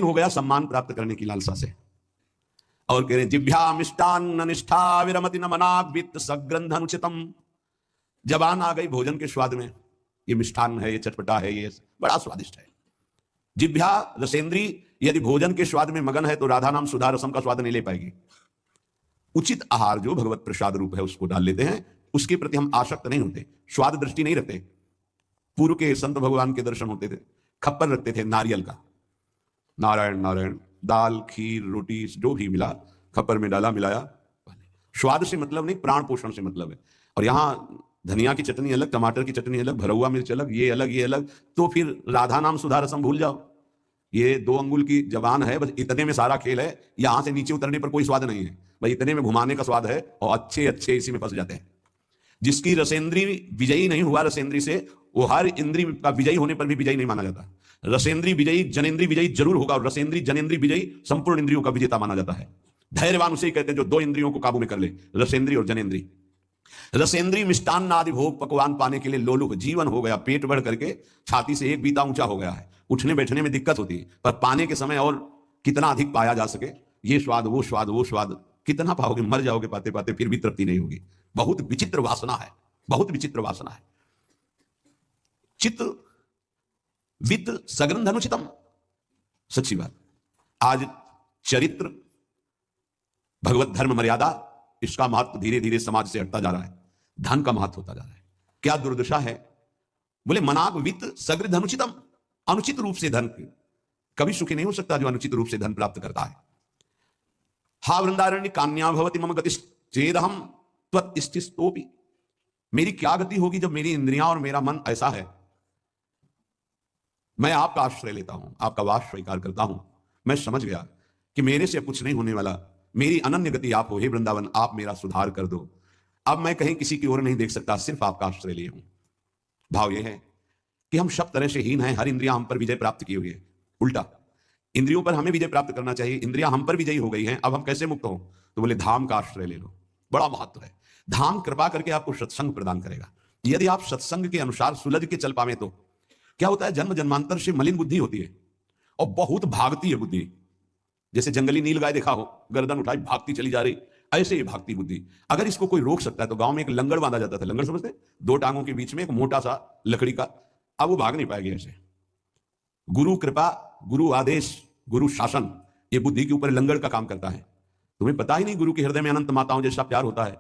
हो गया सम्मान प्राप्त करने की लालसा से। और कह रहे जिभ्या मिष्टान्न निष्ठा विरमति न मनाग वित्त सग्रंथ अनुचितम। जबान आ गई भोजन के स्वाद में, ये मिष्ठान्न है, ये चटपटा है, ये बड़ा स्वादिष्ट है। जिभ्या रसेंद्री यदि भोजन के स्वाद में मगन है तो राधा नाम सुधा रसम का स्वाद नहीं ले पाएगी। उचित आहार जो भगवत प्रसाद रूप है उसको डाल लेते हैं, उसके प्रति हम आसक्त नहीं होते, स्वाद दृष्टि नहीं रखते। पूर्व के संत भगवान के दर्शन होते थे, खप्पर रखते थे नारियल का, नारायण नारायण, दाल खीर रोटी जो भी मिला खप्पर में डाला मिलाया। स्वाद से मतलब नहीं, प्राण पोषण से मतलब है। और यहां धनिया की चटनी अलग, टमाटर की चटनी अलग, भरहुआ मिर्च अलग, ये अलग ये अलग, तो फिर राधा नाम सुधा रसम भूल जाओ। ये 2 अंगुल की जबान है, बस इतने में सारा खेल है। यहां से नीचे उतरने पर कोई स्वाद नहीं है, भाई इतने में घुमाने का स्वाद है, और अच्छे अच्छे इसी में फंस जाते हैं। जिसकी रसेंद्री विजयी नहीं हुआ रसेंद्री से, वो हर इंद्री का विजयी होने पर भी विजयी नहीं माना जाता। रसेंद्री विजयी जनेन्द्री विजयी जरूर होगा, और रसेंद्री जनेन्द्री विजयी संपूर्ण इंद्रियों का विजेता माना जाता है। धैर्यवान उसे ही कहते हैं जो 2 इंद्रियों को काबू में कर ले, रसेंद्री और जनेन्द्री। रसेंद्री मिष्टान्न आदि भोग पकवान पाने के लिए लोलुप जीवन हो गया, पेट बढ़ करके छाती से एक बीता ऊंचा हो गया है। उठने बैठने में दिक्कत होती है, पर पाने के समय और कितना अधिक पाया जा सके, ये स्वाद वो स्वाद वो स्वाद कितना पाओगे, मर जाओगे पाते पाते, फिर भी तृप्ति नहीं होगी। बहुत विचित्र वासना है, बहुत विचित्र वासना है। चित्त वित्त सग्रंथ अनुचितम, सच्ची बात। आज चरित्र भगवत धर्म मर्यादा इसका महत्व धीरे धीरे समाज से हटता जा रहा है, धन का महत्व होता जा रहा है। क्या दुर्दशा है। बोले मनाग वित्त सग्रंथ अनुचितम, अनुचित रूप से धन कभी सुखी नहीं हो सकता जो अनुचित रूप से धन प्राप्त करता है। हा वृंदारण्य कान्या भवति मम गतिश्चेदहम त्वत्स्थितोपि, मेरी क्या गति होगी जब मेरी इंद्रियां और मेरा मन ऐसा है। मैं आपका आश्रय लेता हूं, आपका वास स्वीकार करता हूं, मैं समझ गया कि मेरे से कुछ नहीं होने वाला, मेरी अनन्य गति आप हो, हे वृंदावन आप मेरा सुधार कर दो। अब मैं कहीं किसी की ओर नहीं देख सकता, सिर्फ आपका आश्रय लिए हूं। भाव यह है कि हम सब तरह से हीन हैं, हर इंद्रियां हम पर विजय प्राप्त की हुई है। उल्टा इंद्रियों पर हमें विजय प्राप्त करना चाहिए, इंद्रियां हम पर विजयी हो गई हैं, अब हम कैसे मुक्त हो। तो बोले धाम का आश्रय ले लो, बड़ा महत्व है। धाम कृपा करके आपको सत्संग प्रदान करेगा। यदि आप सत्संग के अनुसार सुलझ के चल पावे तो क्या होता है, जन्म जन्मांतर से मलिन बुद्धि होती है और बहुत भागती है बुद्धि। जैसे जंगली नील गाय देखा हो, गर्दन उठाई भागती चली जा रही, ऐसे ही भागती बुद्धि। अगर इसको कोई रोक सकता है तो गांव में एक लंगड़ बांधा जाता था, लंगड़ समझते, 2 टांगों के बीच में एक मोटा सा लकड़ी का, अब वो भाग नहीं पाएगी ऐसे। गुरु कृपा, गुरु आदेश, गुरु शासन, ये बुद्धि के ऊपर लंगड़ का काम करता है। तुम्हें पता ही नहीं गुरु के हृदय में अनंत माताओं जैसा प्यार होता है।